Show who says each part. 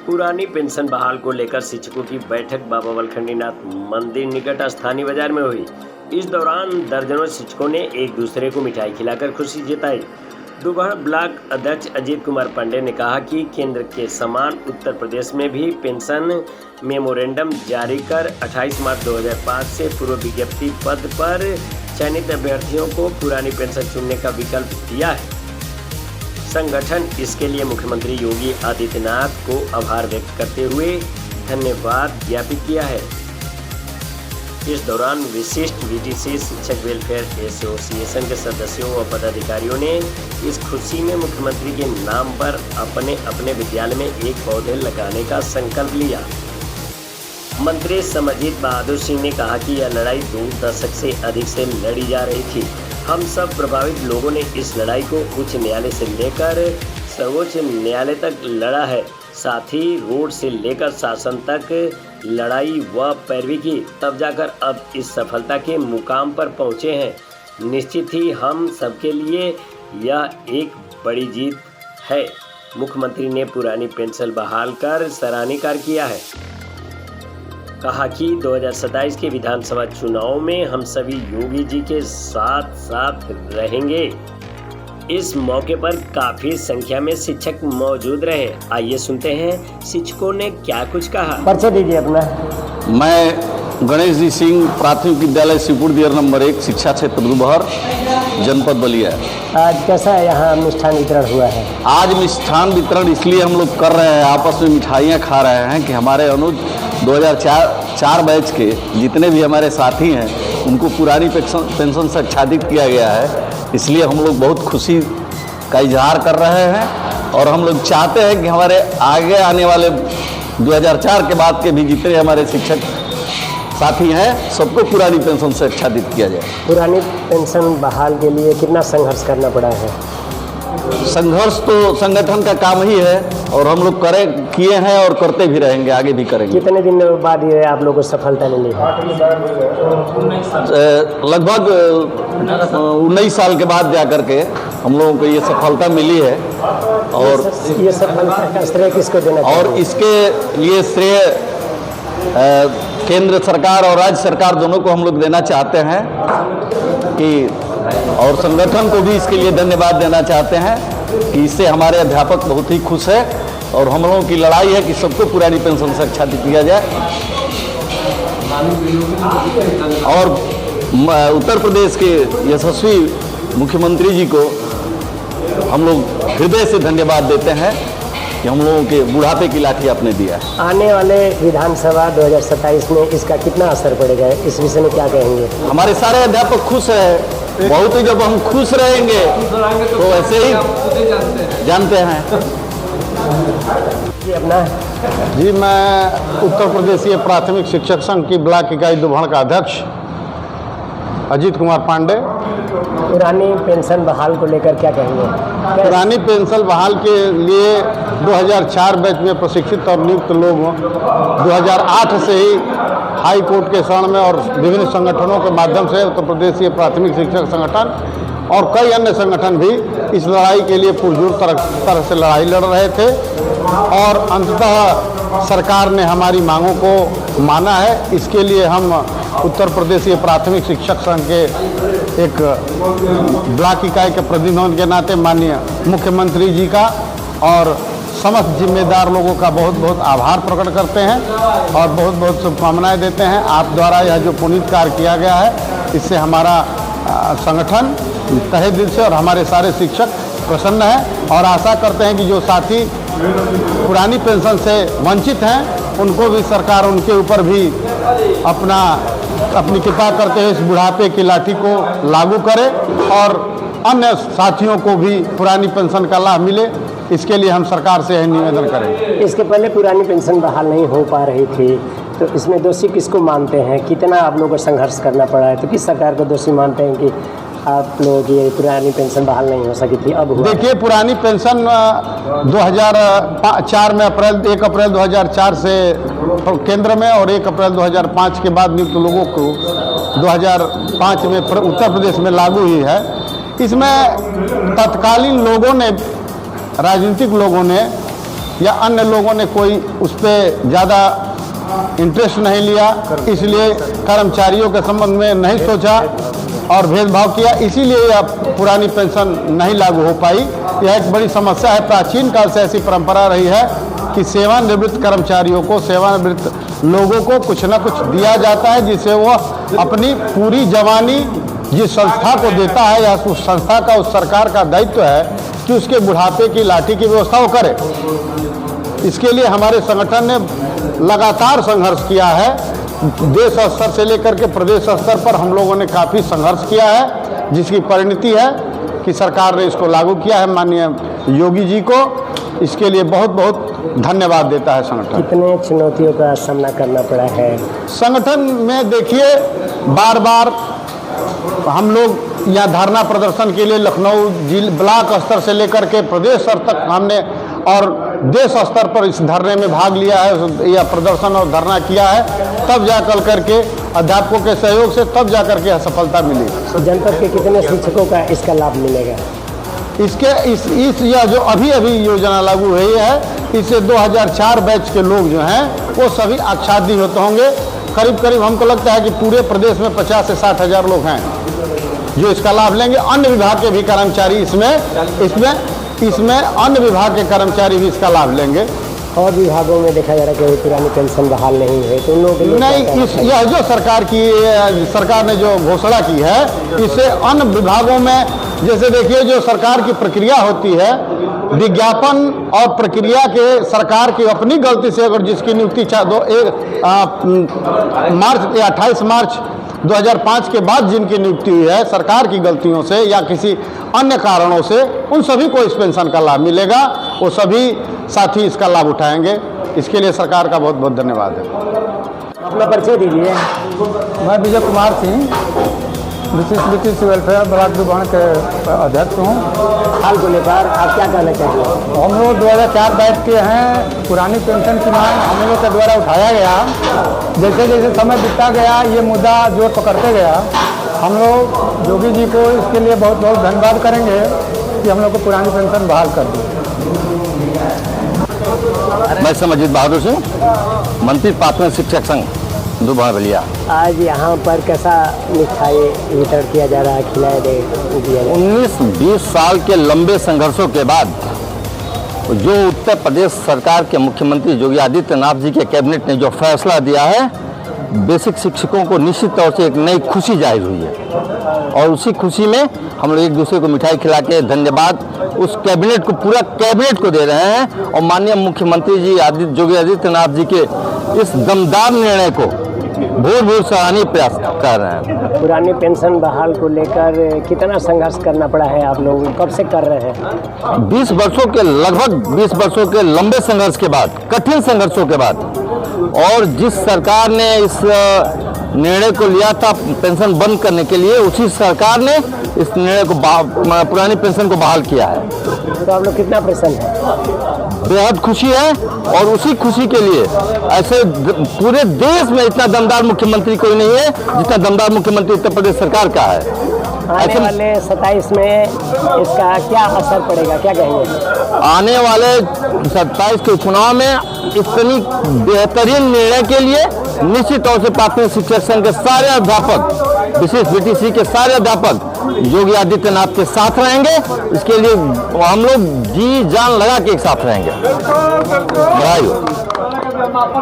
Speaker 1: पुरानी पेंशन बहाल को लेकर शिक्षकों की बैठक बाबा वलखंडीनाथ मंदिर निकट स्थानीय बाजार में हुई। इस दौरान दर्जनों शिक्षकों ने एक दूसरे को मिठाई खिलाकर खुशी जताई। दुबह ब्लॉक अध्यक्ष अजीत कुमार पांडे ने कहा कि केंद्र के समान उत्तर प्रदेश में भी पेंशन मेमोरेंडम जारी कर 28 मार्च 2005 से पूर्व विज्ञप्ति पद पर चयनित अभ्यर्थियों को पुरानी पेंशन चुनने का विकल्प दिया है। संगठन इसके लिए मुख्यमंत्री योगी आदित्यनाथ को आभार व्यक्त करते हुए धन्यवाद ज्ञापित किया है। इस दौरान विशिष्ट वीटीसी शिक्षक वेलफेयर एसोसिएशन के सदस्यों व पदाधिकारियों ने इस खुशी में मुख्यमंत्री के नाम पर अपने अपने विद्यालय में एक पौधे लगाने का संकल्प लिया। मंत्री समरजीत बहादुर सिंह ने कहा कि यह लड़ाई 2 दशक से अधिक से लड़ी जा रही थी। हम सब प्रभावित लोगों ने इस लड़ाई को उच्च न्यायालय से लेकर सर्वोच्च न्यायालय तक लड़ा है। साथ ही रोड से लेकर शासन तक लड़ाई व पैरवी की, तब जाकर अब इस सफलता के मुकाम पर पहुंचे हैं। निश्चित ही हम सबके लिए यह एक बड़ी जीत है। मुख्यमंत्री ने पुरानी पेंशन बहाल कर सराहनीय कार्य किया है। कहा कि 2027 के विधानसभा चुनाव में हम सभी योगी जी के साथ साथ रहेंगे। इस मौके पर काफी संख्या में शिक्षक मौजूद रहे। आइए सुनते हैं शिक्षकों ने क्या कुछ कहा। परिचय दीजिए अपना।
Speaker 2: मैं गणेश जी सिंह, प्राथमिक विद्यालय शिवपुर दियर नंबर 1, शिक्षा क्षेत्र दुबहर, जनपद बलिया।
Speaker 1: आज कैसा है यहाँ मिष्ठान वितरण हुआ है?
Speaker 2: आज मिष्ठान वितरण इसलिए हम लोग कर रहे हैं, आपस में मिठाइयाँ खा रहे हैं कि हमारे अनुज 2004 बैच के जितने भी हमारे साथी हैं उनको पुरानी पेंशन से आच्छादित किया गया है। इसलिए हम लोग बहुत खुशी का इजहार कर रहे हैं और हम लोग चाहते हैं कि हमारे आगे आने वाले 2004 के बाद के भी जितने हमारे शिक्षक साथी हैं सबको पुरानी पेंशन से आच्छादित किया जाए।
Speaker 1: पुरानी पेंशन बहाल के लिए कितना संघर्ष करना पड़ा है?
Speaker 2: संघर्ष तो संगठन का काम ही है और हम लोग किए हैं और करते भी रहेंगे, आगे भी करेंगे।
Speaker 1: कितने दिन बाद ये आप लोगों को सफलता मिली है?
Speaker 2: लगभग 19 साल के बाद जा करके हम लोगों को ये सफलता मिली है। और
Speaker 1: ये सफलता का श्रेय किसको देना चाहिए?
Speaker 2: और इसके लिए श्रेय केंद्र सरकार और राज्य सरकार दोनों को हम लोग देना चाहते हैं कि, और संगठन को भी इसके लिए धन्यवाद देना चाहते हैं कि इससे हमारे अध्यापक बहुत ही खुश है और हम लोगों की लड़ाई है कि सबको पुरानी पेंशन से आच्छादित किया जाए। और उत्तर प्रदेश के यशस्वी मुख्यमंत्री जी को हम लोग हृदय से धन्यवाद देते हैं कि हम लोगों के बुढ़ापे की लाठी आपने दिया है।
Speaker 1: आने वाले विधानसभा 2027 में इसका कितना असर पड़ेगा, इस विषय में क्या कहेंगे?
Speaker 2: हमारे सारे अध्यापक खुश हैं बहुत ही। जब हम खुश रहेंगे तो ऐसे ही जानते हैं।
Speaker 1: जी अपना।
Speaker 3: जी मैं उत्तर प्रदेशीय प्राथमिक शिक्षक संघ की ब्लॉक इकाई दुबहर का अध्यक्ष अजीत कुमार पांडे।
Speaker 1: पुरानी पेंशन बहाल को लेकर क्या कहेंगे?
Speaker 3: पुरानी पेंशन बहाल के लिए 2004 बैच में प्रशिक्षित और नियुक्त लोग 2008 से ही हाई कोर्ट के शरण में और विभिन्न संगठनों के माध्यम से उत्तर प्रदेशीय प्राथमिक शिक्षक संगठन और कई अन्य संगठन भी इस लड़ाई के लिए पुरजोर तरह से लड़ाई लड़ रहे थे और अंततः सरकार ने हमारी मांगों को माना है। इसके लिए हम उत्तर प्रदेशीय प्राथमिक शिक्षक संघ के एक ब्लॉक इकाई के प्रतिनिधियों के नाते माननीय मुख्यमंत्री जी का और समस्त जिम्मेदार लोगों का बहुत बहुत आभार प्रकट करते हैं और बहुत बहुत शुभकामनाएं देते हैं। आप द्वारा यह जो पुनीत कार्य किया गया है इससे हमारा संगठन तहे दिल से और हमारे सारे शिक्षक प्रसन्न हैं और आशा करते हैं कि जो साथी पुरानी पेंशन से वंचित हैं उनको भी सरकार उनके ऊपर भी अपनी कृपा करते हुए इस बुढ़ापे की लाठी को लागू करे और अन्य साथियों को भी पुरानी पेंशन का लाभ मिले। इसके लिए हम सरकार से यह निवेदन करेंगे।
Speaker 1: इसके पहले पुरानी पेंशन बहाल नहीं हो पा रही थी, तो इसमें दोषी किसको मानते हैं? कितना आप लोगों को संघर्ष करना पड़ा है? तो किस सरकार को दोषी मानते हैं कि आप लोगों की पुरानी पेंशन बहाल नहीं हो सकी थी, अब हुआ?
Speaker 3: देखिए, पुरानी पेंशन 2004 में 1 अप्रैल 2004 से केंद्र में और 1 अप्रैल 2005 के बाद नियुक्त लोगों को 2005 में उत्तर प्रदेश में लागू हुई है। इसमें तत्कालीन लोगों ने, राजनीतिक लोगों ने या अन्य लोगों ने कोई उस पर ज़्यादा इंटरेस्ट नहीं लिया, इसलिए कर्मचारियों के संबंध में नहीं सोचा और भेदभाव किया, इसीलिए यह पुरानी पेंशन नहीं लागू हो पाई। यह एक बड़ी समस्या है। प्राचीन काल से ऐसी परंपरा रही है कि सेवानिवृत्त कर्मचारियों को, सेवानिवृत्त लोगों को कुछ ना कुछ दिया जाता है, जिससे वह अपनी पूरी जवानी जिस संस्था को देता है या उस संस्था का, उस सरकार का दायित्व है कि उसके बुढ़ापे की लाठी की व्यवस्था वो करे। इसके लिए हमारे संगठन ने लगातार संघर्ष किया है। देश स्तर से लेकर के प्रदेश स्तर पर हम लोगों ने काफ़ी संघर्ष किया है, जिसकी परिणति है कि सरकार ने इसको लागू किया है। माननीय योगी जी को इसके लिए बहुत बहुत धन्यवाद देता है संगठन।
Speaker 1: कितने चुनौतियों का सामना करना पड़ा है
Speaker 3: संगठन में? देखिए, बार बार हम लोग यहाँ धरना प्रदर्शन के लिए लखनऊ जिला ब्लॉक स्तर से लेकर के प्रदेश स्तर तक हमने और देश स्तर पर इस धरने में भाग लिया है, या प्रदर्शन और धरना किया है, तब जा करके अध्यापकों के सहयोग से तब जा करके सफलता मिली।
Speaker 1: जनपद के कितने शिक्षकों का इसका लाभ मिलेगा?
Speaker 3: इस यह जो अभी योजना लागू हुई है, इससे 2004 बैच के लोग जो हैं वो सभी आच्छादित होंगे। करीब करीब हमको लगता है कि पूरे प्रदेश में 50 से 60 हज़ार लोग हैं जो इसका लाभ लेंगे। अन्य विभाग के भी कर्मचारी इसमें अन्य विभाग के कर्मचारी भी इसका लाभ लेंगे।
Speaker 1: और विभागों में देखा जा रहा है कि पुरानी पेंशन बहाल नहीं है, तो उन लोगों के लिए
Speaker 3: नहीं, यह जो सरकार ने जो घोषणा की है, इससे अन्य विभागों में, जैसे देखिए जो सरकार की प्रक्रिया होती है, विज्ञापन और प्रक्रिया के सरकार की अपनी गलती से अगर जिसकी नियुक्ति 28 मार्च 2005 के बाद जिनकी नियुक्ति हुई है सरकार की गलतियों से या किसी अन्य कारणों से, उन सभी को इस पेंशन का लाभ मिलेगा। वो सभी साथी इसका लाभ उठाएंगे। इसके लिए सरकार का बहुत बहुत धन्यवाद है।
Speaker 1: अपना परिचय दीजिए।
Speaker 4: मैं Vijay Kumar Singh, British welfare block Duban के अध्यक्ष हूँ।
Speaker 1: हाल को लेकर आप क्या कहना चाहिए?
Speaker 4: हम लोग 2004 बैच के हैं। पुरानी पेंशन की मांग हम लोग के द्वारा उठाया गया। जैसे जैसे समय बीतता गया, ये मुद्दा जोर पकड़ते गया। हम लोग योगी जी को इसके लिए बहुत बहुत धन्यवाद करेंगे कि हम लोग को पुरानी पेंशन बहाल कर दी।
Speaker 2: मैं समझित बहादुर सिंह, मंत्री प्राथमिक शिक्षक संघ दुबान बलिया।
Speaker 1: आज यहाँ पर कैसा मिठाई वितरण किया जा रहा है, खिलाया दिया?
Speaker 2: 19-20 साल के लंबे संघर्षों के बाद जो उत्तर प्रदेश सरकार के मुख्यमंत्री योगी आदित्यनाथ जी के कैबिनेट ने जो फैसला दिया है, बेसिक शिक्षकों को निश्चित तौर से एक नई खुशी जाहिर हुई है। और उसी खुशी में हम लोग एक दूसरे को मिठाई खिला के धन्यवाद उस कैबिनेट को, पूरा कैबिनेट को दे रहे हैं। और माननीय मुख्यमंत्री जी योगी आदित्यनाथ जी के इस दमदार निर्णय को भूर सराहनीय प्रयास कर रहे हैं।
Speaker 1: पुरानी पेंशन बहाल को लेकर कितना संघर्ष करना पड़ा है? आप लोग कब से कर रहे हैं?
Speaker 2: 20 वर्षों के, लगभग 20 वर्षों के लंबे संघर्ष के बाद, कठिन संघर्षों के बाद, और जिस सरकार ने इस निर्णय को लिया था पेंशन बंद करने के लिए, उसी सरकार ने इस निर्णय को पुरानी पेंशन को बहाल किया है।
Speaker 1: तो आप लोग कितना प्रसन्न है?
Speaker 2: बेहद खुशी है। और उसी खुशी के लिए ऐसे पूरे देश में इतना दमदार मुख्यमंत्री कोई नहीं है जितना दमदार मुख्यमंत्री उत्तर प्रदेश सरकार का है।
Speaker 1: आने वाले 27 में इसका क्या असर पड़ेगा, क्या कहेंगे?
Speaker 2: आने वाले 27 के चुनाव में इतनी बेहतरीन निर्णय के लिए निश्चित तौर से प्राथमिक शिक्षक संघ के सारे अध्यापक, विशेष बीटीसी के सारे अध्यापक योगी आदित्यनाथ के साथ रहेंगे। इसके लिए हम लोग जी जान लगा के एक साथ रहेंगे। बधाई हो।